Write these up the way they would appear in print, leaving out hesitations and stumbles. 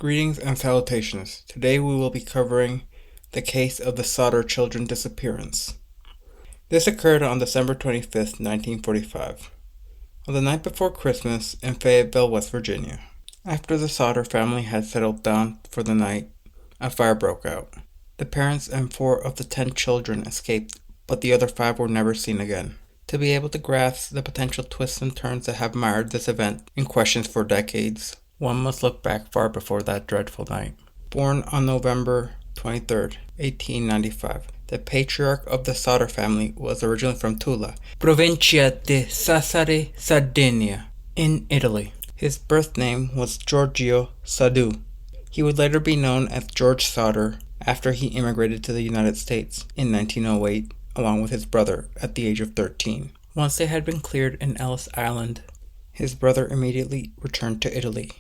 Greetings and salutations. Today we will be covering the case of the Sodder children disappearance. This occurred on December 25th, 1945, on the night before Christmas in Fayetteville, West Virginia. After the Sodder family had settled down for the night, a fire broke out. The parents and 4 of the 10 children escaped, but the other 5 were never seen again. To be able to grasp the potential twists and turns that have marred this event in questions for decades, one must look back far before that dreadful night. Born on November 23, 1895, the patriarch of the Sodder family was originally from Tula, Provincia di Sassari, Sardinia, in Italy. His birth name was Giorgio Sodder. He would later be known as George Sodder after he immigrated to the United States in 1908 along with his brother at the age of 13. Once they had been cleared in Ellis Island, his brother immediately returned to Italy,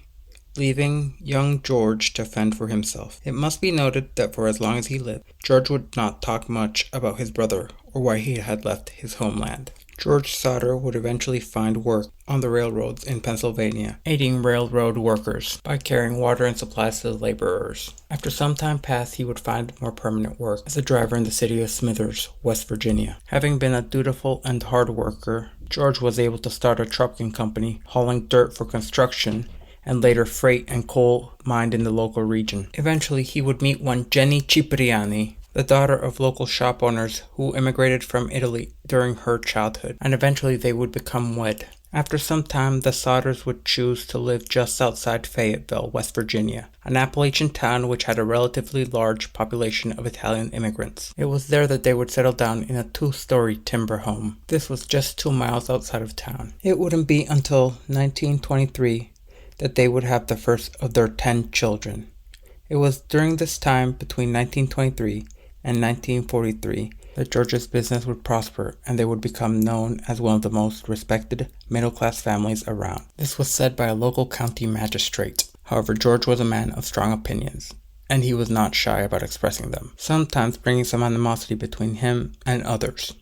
leaving young George to fend for himself. It must be noted that for as long as he lived, George would not talk much about his brother or why he had left his homeland. George Sodder would eventually find work on the railroads in Pennsylvania, aiding railroad workers by carrying water and supplies to the laborers. After some time passed, he would find more permanent work as a driver in the city of Smithers, West Virginia. Having been a dutiful and hard worker, George was able to start a trucking company hauling dirt for construction and later freight and coal mined in the local region. Eventually, he would meet one Jenny Cipriani, the daughter of local shop owners who immigrated from Italy during her childhood, and eventually they would become wed. After some time, the Sodders would choose to live just outside Fayetteville, West Virginia, an Appalachian town which had a relatively large population of Italian immigrants. It was there that they would settle down in a 2-story timber home. This was just 2 miles outside of town. It wouldn't be until 1923 that they would have the first of their 10 children. It was during this time between 1923 and 1943 that George's business would prosper and they would become known as one of the most respected middle-class families around. This was said by a local county magistrate. However, George was a man of strong opinions, and he was not shy about expressing them, sometimes bringing some animosity between him and others.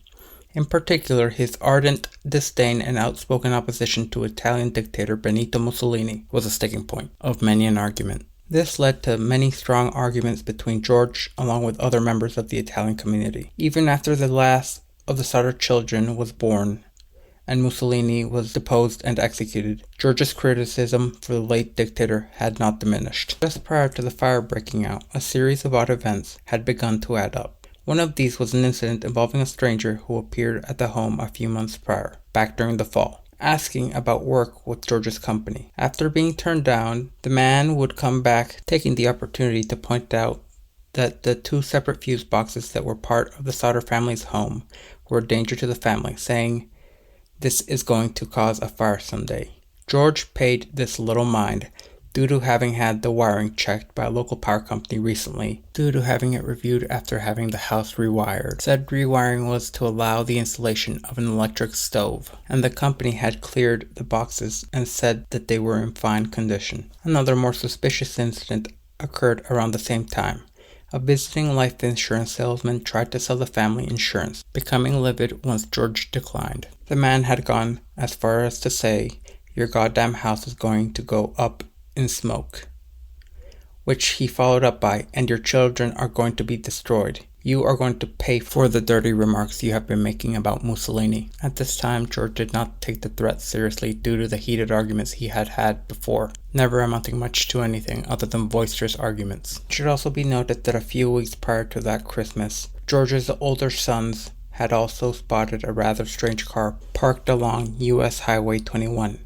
In particular, his ardent disdain and outspoken opposition to Italian dictator Benito Mussolini was a sticking point of many an argument. This led to many strong arguments between George along with other members of the Italian community. Even after the last of the Sodder children was born and Mussolini was deposed and executed, George's criticism for the late dictator had not diminished. Just prior to the fire breaking out, a series of odd events had begun to add up. One of these was an incident involving a stranger who appeared at the home a few months prior, back during the fall, asking about work with George's company. After being turned down, the man would come back, taking the opportunity to point out that the 2 separate fuse boxes that were part of the Sodder family's home were a danger to the family, saying, "This is going to cause a fire someday." George paid this little mind, due to having had the wiring checked by a local power company recently, due to having it reviewed after having the house rewired. Said rewiring was to allow the installation of an electric stove, and the company had cleared the boxes and said that they were in fine condition. Another more suspicious incident occurred around the same time. A visiting life insurance salesman tried to sell the family insurance, becoming livid once George declined. The man had gone as far as to say, "Your goddamn house is going to go up in smoke," which he followed up by, "and your children are going to be destroyed. You are going to pay for the dirty remarks you have been making about Mussolini." At this time, George did not take the threat seriously due to the heated arguments he had had before, never amounting much to anything other than boisterous arguments. It should also be noted that a few weeks prior to that Christmas, George's older sons had also spotted a rather strange car parked along US Highway 21,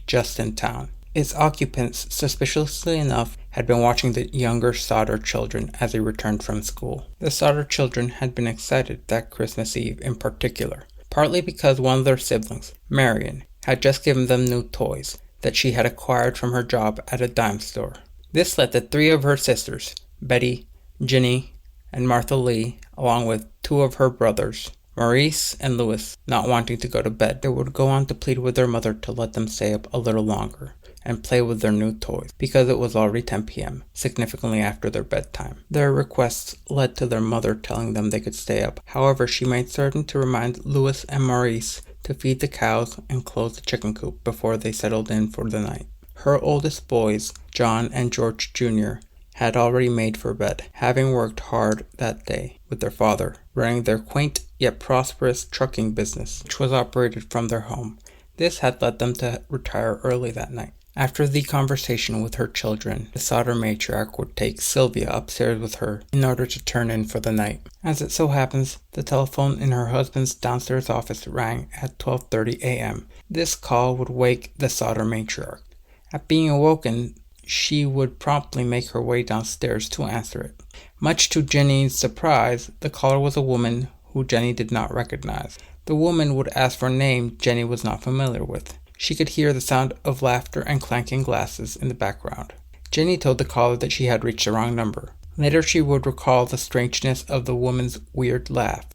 just in town. Its occupants, suspiciously enough, had been watching the younger Sodder children as they returned from school. The Sodder children had been excited that Christmas Eve in particular, partly because one of their siblings, Marion, had just given them new toys that she had acquired from her job at a dime store. This led to 3 of her sisters, Betty, Ginny, and Martha Lee, along with 2 of her brothers, Maurice and Louis, not wanting to go to bed. They would go on to plead with their mother to let them stay up a little longer and play with their new toys, because it was already 10 p.m., significantly after their bedtime. Their requests led to their mother telling them they could stay up. However, she made certain to remind Louis and Maurice to feed the cows and close the chicken coop before they settled in for the night. Her oldest boys, John and George Jr., had already made for bed, having worked hard that day with their father, running their quaint yet prosperous trucking business, which was operated from their home. This had led them to retire early that night. After the conversation with her children, the Sodder matriarch would take Sylvia upstairs with her in order to turn in for the night. As it so happens, the telephone in her husband's downstairs office rang at 12:30 a.m. This call would wake the Sodder matriarch. At being awoken, she would promptly make her way downstairs to answer it. Much to Jenny's surprise, the caller was a woman who Jenny did not recognize. The woman would ask for a name Jenny was not familiar with. She could hear the sound of laughter and clanking glasses in the background. Jenny told the caller that she had reached the wrong number. Later she would recall the strangeness of the woman's weird laugh.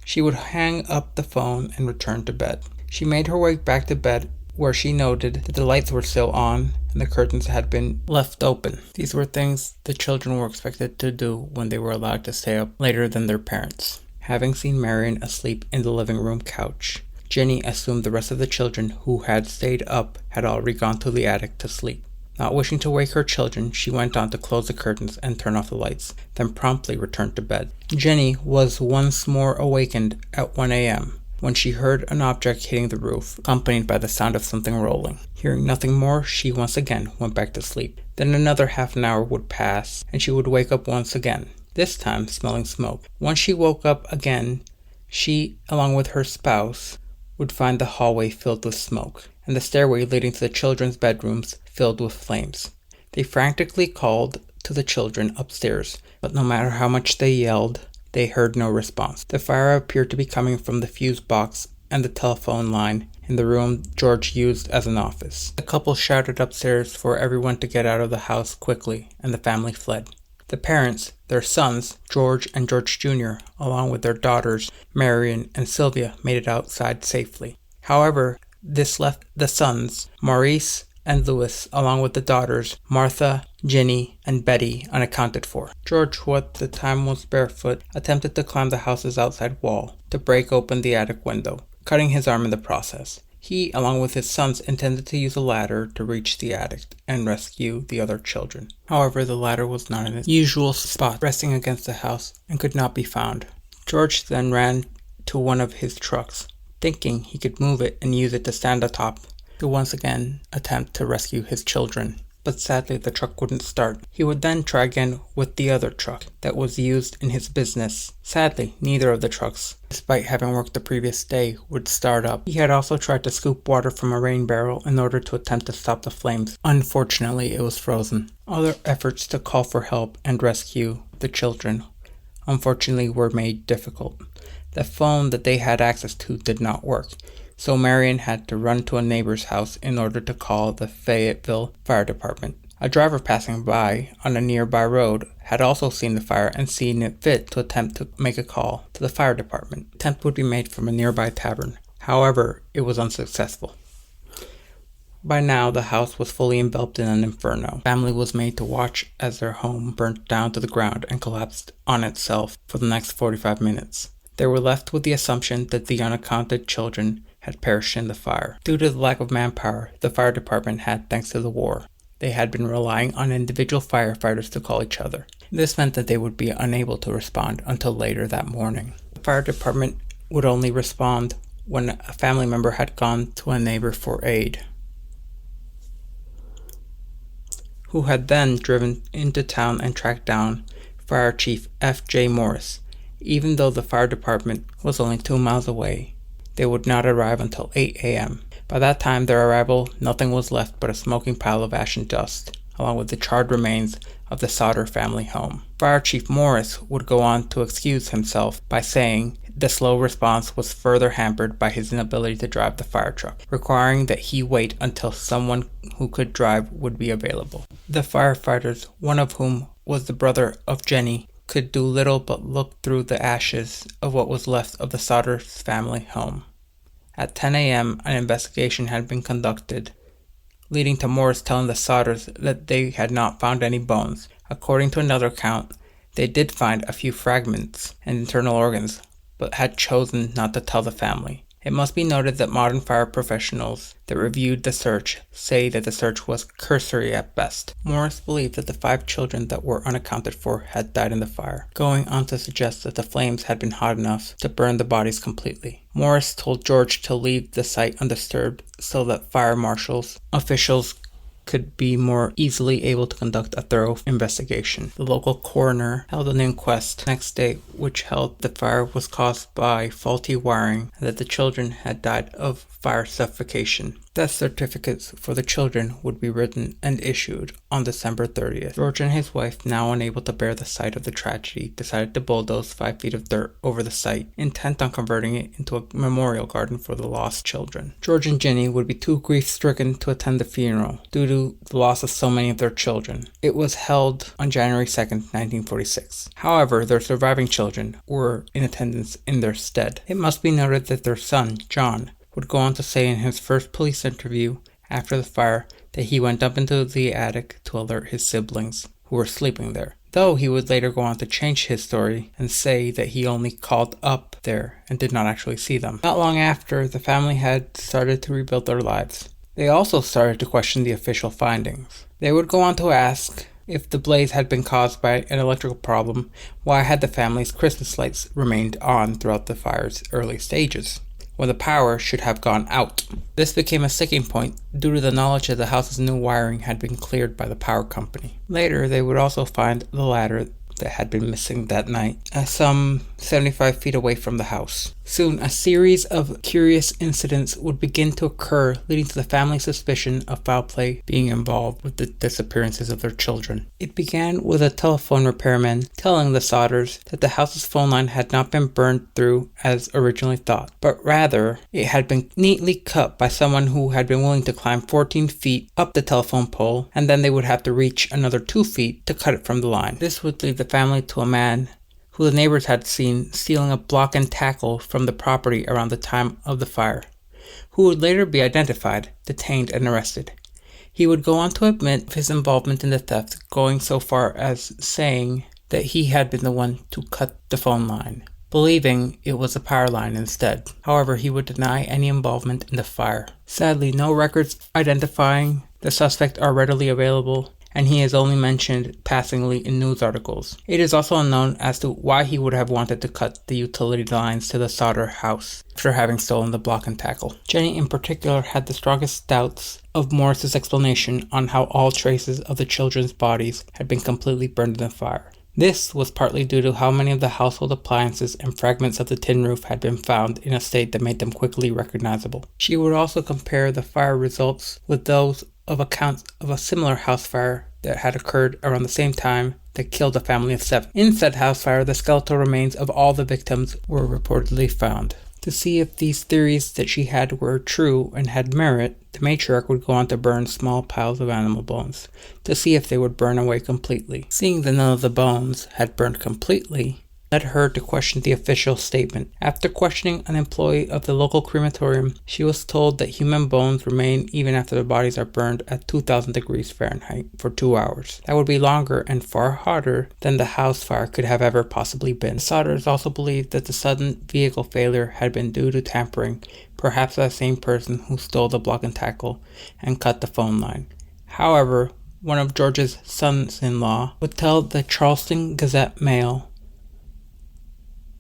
She would hang up the phone and return to bed. She made her way back to bed, where she noted that the lights were still on and the curtains had been left open. These were things the children were expected to do when they were allowed to stay up later than their parents. Having seen Marion asleep in the living room couch, Jenny assumed the rest of the children who had stayed up had already gone to the attic to sleep. Not wishing to wake her children, she went on to close the curtains and turn off the lights, then promptly returned to bed. Jenny was once more awakened at 1 a.m. when she heard an object hitting the roof, accompanied by the sound of something rolling. Hearing nothing more, she once again went back to sleep. Then another half an hour would pass, and she would wake up once again, this time smelling smoke. Once she woke up again, she, along with her spouse, would find the hallway filled with smoke, and the stairway leading to the children's bedrooms filled with flames. They frantically called to the children upstairs, but no matter how much they yelled, they heard no response. The fire appeared to be coming from the fuse box and the telephone line in the room George used as an office. The couple shouted upstairs for everyone to get out of the house quickly, and the family fled. The parents, their sons, George and George Jr., along with their daughters, Marion and Sylvia, made it outside safely. However, this left the sons, Maurice and Louis, along with the daughters, Martha, Ginny, and Betty, unaccounted for. George, who at the time was barefoot, attempted to climb the house's outside wall to break open the attic window, cutting his arm in the process. He, along with his sons, intended to use a ladder to reach the attic and rescue the other children. However, the ladder was not in its usual spot, resting against the house, and could not be found. George then ran to one of his trucks, thinking he could move it and use it to stand atop to once again attempt to rescue his children. But sadly, the truck wouldn't start. He would then try again with the other truck that was used in his business. Sadly, neither of the trucks, despite having worked the previous day, would start up. He had also tried to scoop water from a rain barrel in order to attempt to stop the flames. Unfortunately, it was frozen. Other efforts to call for help and rescue the children, unfortunately, were made difficult. The phone that they had access to did not work, so Marion had to run to a neighbor's house in order to call the Fayetteville Fire Department. A driver passing by on a nearby road had also seen the fire and seen it fit to attempt to make a call to the fire department. The attempt would be made from a nearby tavern. However, it was unsuccessful. By now, the house was fully enveloped in an inferno. The family was made to watch as their home burnt down to the ground and collapsed on itself for the next 45 minutes. They were left with the assumption that the unaccounted children had perished in the fire. Due to the lack of manpower the fire department had thanks to the war, they had been relying on individual firefighters to call each other. This meant that they would be unable to respond until later that morning. The fire department would only respond when a family member had gone to a neighbor for aid, who had then driven into town and tracked down Fire Chief F.J. Morris. Even though the fire department was only 2 miles away, they would not arrive until 8 a.m. By that time, their arrival, nothing was left but a smoking pile of ash and dust, along with the charred remains of the Sodder family home. Fire Chief Morris would go on to excuse himself by saying the slow response was further hampered by his inability to drive the fire truck, requiring that he wait until someone who could drive would be available. The firefighters, one of whom was the brother of Jenny, could do little but look through the ashes of what was left of the Sodder's family home. At 10 a.m., an investigation had been conducted, leading to Morris telling the Sodders that they had not found any bones. According to another account, they did find a few fragments and internal organs, but had chosen not to tell the family. It must be noted that modern fire professionals that reviewed the search say that the search was cursory at best. Morris believed that the 5 children that were unaccounted for had died in the fire, going on to suggest that the flames had been hot enough to burn the bodies completely. Morris told George to leave the site undisturbed so that fire marshals officials could be more easily able to conduct a thorough investigation. The local coroner held an inquest the next day which held the fire was caused by faulty wiring and that the children had died of fire suffocation. Death certificates for the children would be written and issued on December 30th. George and his wife, now unable to bear the sight of the tragedy, decided to bulldoze 5 feet of dirt over the site, intent on converting it into a memorial garden for the lost children. George and Ginny would be too grief-stricken to attend the funeral due to the loss of so many of their children. It was held on January 2nd, 1946. However, their surviving children were in attendance in their stead. It must be noted that their son, John, would go on to say in his first police interview after the fire that he went up into the attic to alert his siblings who were sleeping there, though he would later go on to change his story and say that he only called up there and did not actually see them. Not long after, the family had started to rebuild their lives. They also started to question the official findings. They would go on to ask if the blaze had been caused by an electrical problem, why had the family's Christmas lights remained on throughout the fire's early stages, when the power should have gone out. This became a sticking point due to the knowledge that the house's new wiring had been cleared by the power company. Later, they would also find the ladder that had been missing that night, some 75 feet away from the house. Soon, a series of curious incidents would begin to occur, leading to the family's suspicion of foul play being involved with the disappearances of their children. It began with a telephone repairman telling the Sodders that the house's phone line had not been burned through as originally thought, but rather it had been neatly cut by someone who had been willing to climb 14 feet up the telephone pole, and then they would have to reach another 2 feet to cut it from the line. This would lead the family to a man who the neighbors had seen stealing a block and tackle from the property around the time of the fire, who would later be identified, detained, and arrested. He would go on to admit his involvement in the theft, going so far as saying that he had been the one to cut the phone line, believing it was a power line instead. However, he would deny any involvement in the fire. Sadly, no records identifying the suspect are readily available, and he is only mentioned passingly in news articles. It is also unknown as to why he would have wanted to cut the utility lines to the Sodder house after having stolen the block and tackle. Jenny in particular had the strongest doubts of Morris's explanation on how all traces of the children's bodies had been completely burned in the fire. This was partly due to how many of the household appliances and fragments of the tin roof had been found in a state that made them quickly recognizable. She would also compare the fire results with those of accounts of a similar house fire that had occurred around the same time that killed a family of 7. In said house fire, the skeletal remains of all the victims were reportedly found. To see if these theories that she had were true and had merit, the matriarch would go on to burn small piles of animal bones, to see if they would burn away completely. Seeing that none of the bones had burned completely, led her to question the official statement. After questioning an employee of the local crematorium, she was told that human bones remain even after the bodies are burned at 2,000 degrees Fahrenheit for 2 hours. That would be longer and far hotter than the house fire could have ever possibly been. Sodders also believed that the sudden vehicle failure had been due to tampering, perhaps by the same person who stole the block and tackle and cut the phone line. However, one of George's sons-in-law would tell the Charleston Gazette-Mail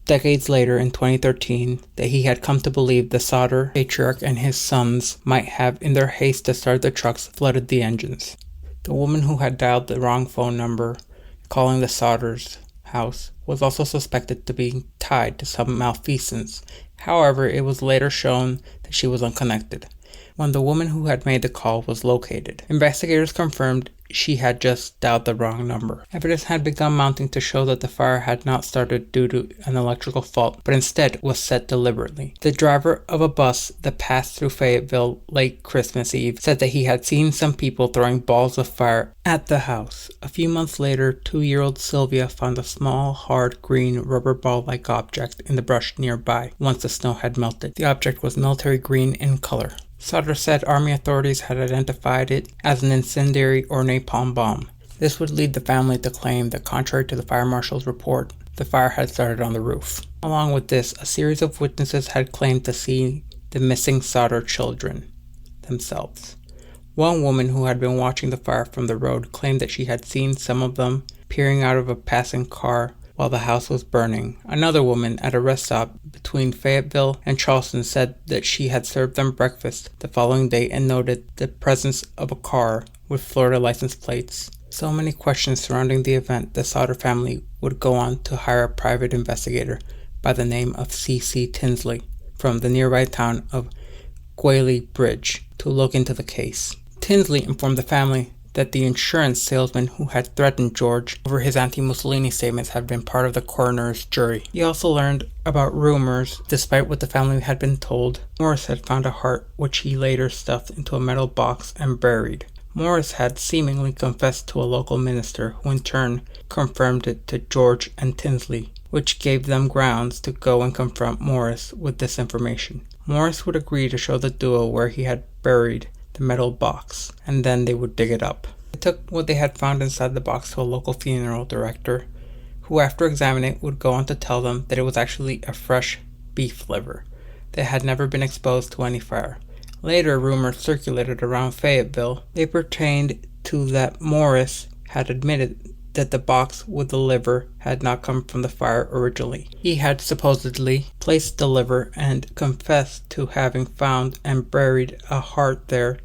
decades later in 2013 that he had come to believe the Sodder patriarch and his sons might have, in their haste to start the trucks, flooded the engines. The woman who had dialed the wrong phone number, calling the Sodders' house, was also suspected to be tied to some malfeasance. However, it was later shown that she was unconnected when the woman who had made the call was located. Investigators confirmed she had just dialed the wrong number. Evidence had begun mounting to show that the fire had not started due to an electrical fault, but instead was set deliberately. The driver of a bus that passed through Fayetteville late Christmas Eve said that he had seen some people throwing balls of fire at the house. A few months later, 2-year-old Sylvia found a small, hard, green, rubber ball-like object in the brush nearby once the snow had melted. The object was military green in color. Sodder said Army authorities had identified it as an incendiary or napalm bomb. This would lead the family to claim that, contrary to the fire marshal's report, the fire had started on the roof. Along with this, a series of witnesses had claimed to see the missing Sodder children themselves. One woman who had been watching the fire from the road claimed that she had seen some of them peering out of a passing car while the house was burning. Another woman at a rest stop between Fayetteville and Charleston said that she had served them breakfast the following day and noted the presence of a car with Florida license plates. So many questions surrounding the event, the Sodder family would go on to hire a private investigator by the name of C.C. Tinsley from the nearby town of Quaint Bridge to look into the case. Tinsley informed the family that the insurance salesman who had threatened George over his anti-Mussolini statements had been part of the coroner's jury. He also learned about rumors. Despite what the family had been told, Morris had found a heart which he later stuffed into a metal box and buried. Morris had seemingly confessed to a local minister, who in turn confirmed it to George and Tinsley, which gave them grounds to go and confront Morris with this information. Morris would agree to show the duo where he had buried the metal box, and then they would dig it up. They took what they had found inside the box to a local funeral director, who after examining it would go on to tell them that it was actually a fresh beef liver that had never been exposed to any fire. Later, rumors circulated around Fayetteville. They pertained to that Morris had admitted that the box with the liver had not come from the fire originally. He had supposedly placed the liver and confessed to having found and buried a heart there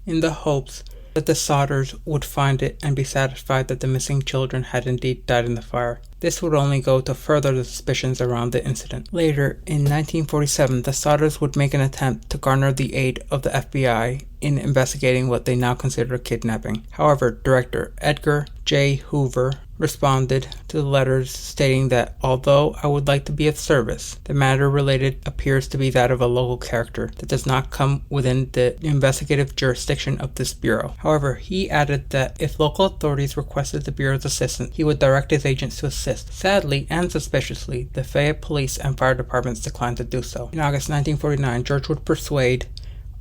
in the hopes that the Sodders would find it and be satisfied that the missing children had indeed died in the fire. This would only go to further the suspicions around the incident. Later, in 1947, the Sodders would make an attempt to garner the aid of the FBI in investigating what they now consider kidnapping. However, Director Edgar J. Hoover responded to the letters stating that although I would like to be of service, the matter related appears to be that of a local character that does not come within the investigative jurisdiction of this bureau. However, he added that if local authorities requested the bureau's assistance, he would direct his agents to assist. Sadly and suspiciously, the Fayette police and fire departments declined to do so. In August 1949, George would persuade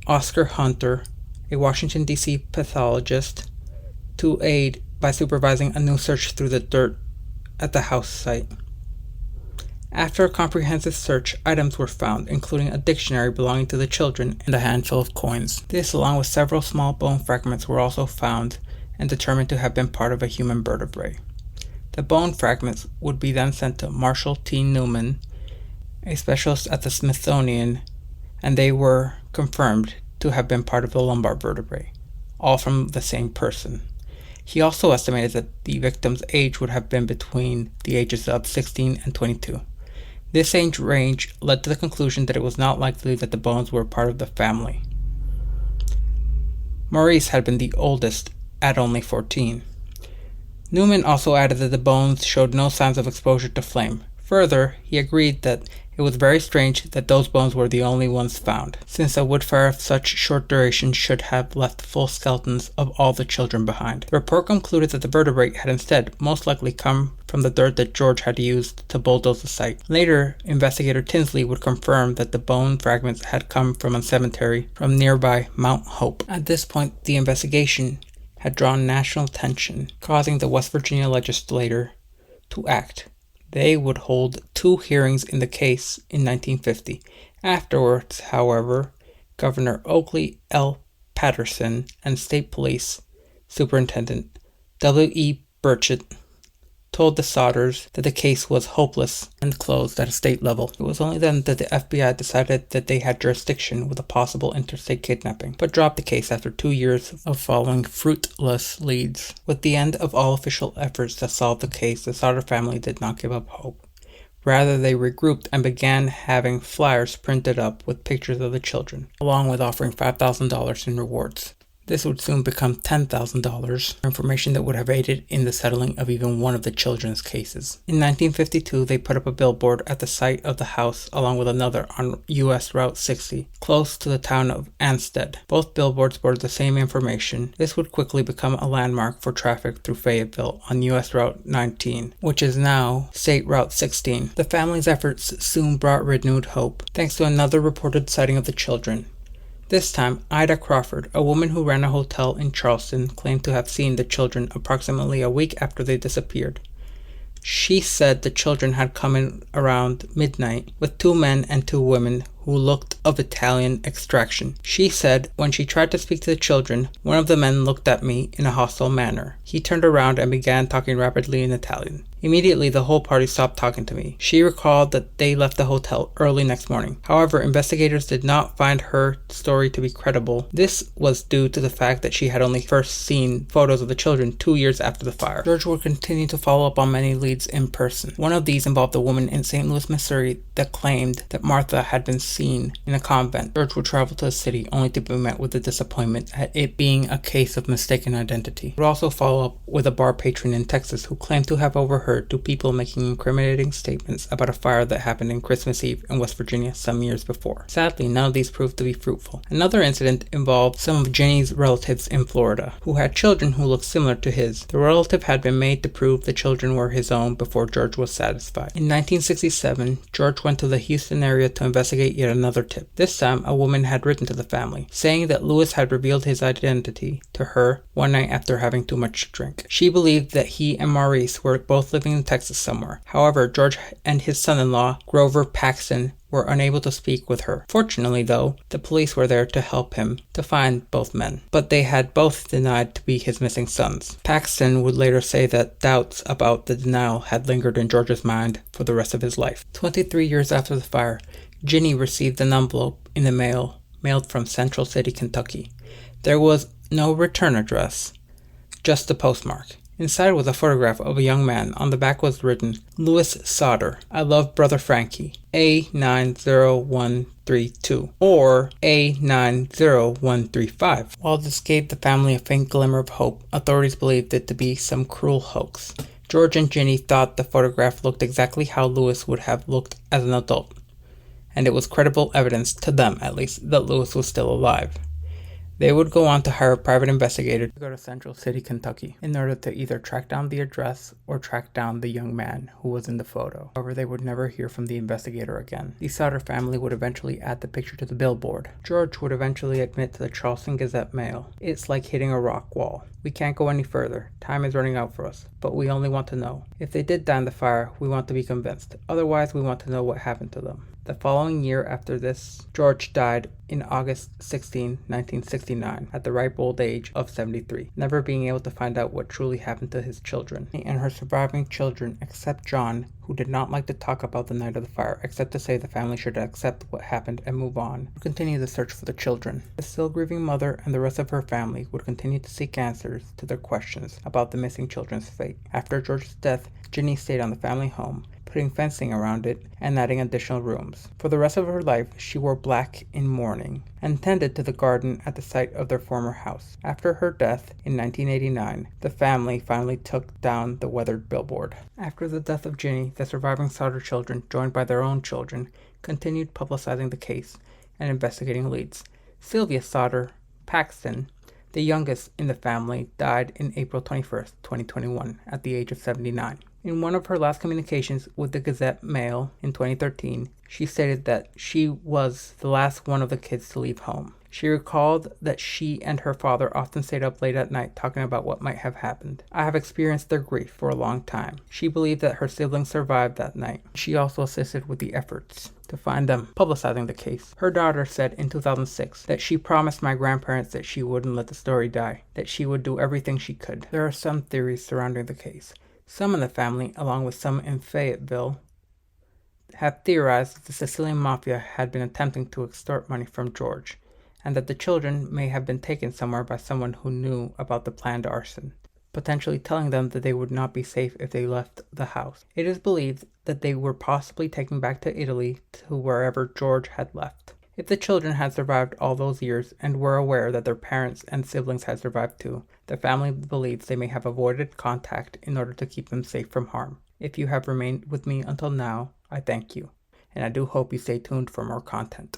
Oscar Hunter, a Washington, D.C. pathologist, to aid by supervising a new search through the dirt at the house site. After a comprehensive search, items were found, including a dictionary belonging to the children and a handful of coins. This, along with several small bone fragments, were also found and determined to have been part of a human vertebrae. The bone fragments would be then sent to Marshall T. Newman, a specialist at the Smithsonian, and they were confirmed to have been part of the lumbar vertebrae, all from the same person. He also estimated that the victim's age would have been between the ages of 16 and 22. This age range led to the conclusion that it was not likely that the bones were part of the family. Maurice had been the oldest at only 14. Newman also added that the bones showed no signs of exposure to flame. Further, he agreed that it was very strange that those bones were the only ones found, since a wood fire of such short duration should have left full skeletons of all the children behind. The report concluded that the vertebrae had instead most likely come from the dirt that George had used to bulldoze the site. Later, investigator Tinsley would confirm that the bone fragments had come from a cemetery from nearby Mount Hope. At this point, the investigation had drawn national attention, causing the West Virginia legislature to act. They would hold 2 hearings in the case in 1950. Afterwards, however, Governor Oakley L. Patterson and State Police Superintendent W.E. Burchett told the Sodders that the case was hopeless and closed at a state level. It was only then that the FBI decided that they had jurisdiction with a possible interstate kidnapping, but dropped the case after 2 years of following fruitless leads. With the end of all official efforts to solve the case, the Sodder family did not give up hope. Rather, they regrouped and began having flyers printed up with pictures of the children, along with offering $5,000 in rewards. This would soon become $10,000, information that would have aided in the settling of even one of the children's cases. In 1952, they put up a billboard at the site of the house along with another on U.S. Route 60, close to the town of Ansted. Both billboards bore the same information. This would quickly become a landmark for traffic through Fayetteville on U.S. Route 19, which is now State Route 16. The family's efforts soon brought renewed hope, thanks to another reported sighting of the children. This time, Ida Crawford, a woman who ran a hotel in Charleston, claimed to have seen the children approximately a week after they disappeared. She said the children had come in around midnight with 2 men and 2 women who looked of Italian extraction. She said when she tried to speak to the children, one of the men looked at me in a hostile manner. He turned around and began talking rapidly in Italian. Immediately, the whole party stopped talking to me. She recalled that they left the hotel early next morning. However, investigators did not find her story to be credible. This was due to the fact that she had only first seen photos of the children 2 years after the fire. George would continue to follow up on many leads in person. One of these involved a woman in St. Louis, Missouri that claimed that Martha had been seen in a convent. George would travel to the city only to be met with the disappointment at it being a case of mistaken identity. He would also follow up with a bar patron in Texas who claimed to have overheard two people making incriminating statements about a fire that happened in Christmas Eve in West Virginia some years before. Sadly, none of these proved to be fruitful. Another incident involved some of Jenny's relatives in Florida, who had children who looked similar to his. The relative had been made to prove the children were his own before George was satisfied. In 1967, George went to the Houston area to investigate yet another tip. This time, a woman had written to the family, saying that Lewis had revealed his identity to her one night after having too much to drink. She believed that he and Maurice were both living in Texas somewhere. However, George and his son-in-law, Grover Paxton, were unable to speak with her. Fortunately, though, the police were there to help him to find both men, but they had both denied to be his missing sons. Paxton would later say that doubts about the denial had lingered in George's mind for the rest of his life. 23 years after the fire, Ginny received an envelope in the mail, mailed from Central City, Kentucky. There was no return address, just the postmark. Inside was a photograph of a young man. On the back was written, Louis Sodder, I love Brother Frankie, A90132, or A90135. While this gave the family a faint glimmer of hope, authorities believed it to be some cruel hoax. George and Ginny thought the photograph looked exactly how Louis would have looked as an adult, and it was credible evidence, to them at least, that Louis was still alive. They would go on to hire a private investigator to go to Central City, Kentucky, in order to either track down the address or track down the young man who was in the photo. However, they would never hear from the investigator again. The Sodder family would eventually add the picture to the billboard. George would eventually admit to the Charleston Gazette-Mail, "It's like hitting a rock wall. We can't go any further. Time is running out for us, but we only want to know. If they did die in the fire, we want to be convinced. Otherwise, we want to know what happened to them." The following year after this, George died in August 16, 1969, at the ripe old age of 73, never being able to find out what truly happened to his children. And her surviving children, except John, who did not like to talk about the night of the fire, except to say the family should accept what happened and move on, would continue the search for the children. The still grieving mother and the rest of her family would continue to seek answers to their questions about the missing children's fate. After George's death, Ginny stayed on the family home, putting fencing around it and adding additional rooms. For the rest of her life, she wore black in mourning and tended to the garden at the site of their former house. After her death in 1989, the family finally took down the weathered billboard. After the death of Ginny, the surviving Sodder children, joined by their own children, continued publicizing the case and investigating leads. Sylvia Sodder Paxton, the youngest in the family, died in April 21st, 2021, at the age of 79. In one of her last communications with the Gazette-Mail in 2013, she stated that she was the last one of the kids to leave home. She recalled that she and her father often stayed up late at night talking about what might have happened. "I have experienced their grief for a long time." She believed that her siblings survived that night. She also assisted with the efforts to find them, publicizing the case. Her daughter said in 2006 that she promised my grandparents that she wouldn't let the story die, that she would do everything she could. There are some theories surrounding the case. Some in the family, along with some in Fayetteville, have theorized that the Sicilian Mafia had been attempting to extort money from George, and that the children may have been taken somewhere by someone who knew about the planned arson, potentially telling them that they would not be safe if they left the house. It is believed that they were possibly taken back to Italy, to wherever George had left. If the children had survived all those years and were aware that their parents and siblings had survived too, the family believes they may have avoided contact in order to keep them safe from harm. If you have remained with me until now, I thank you, and I do hope you stay tuned for more content.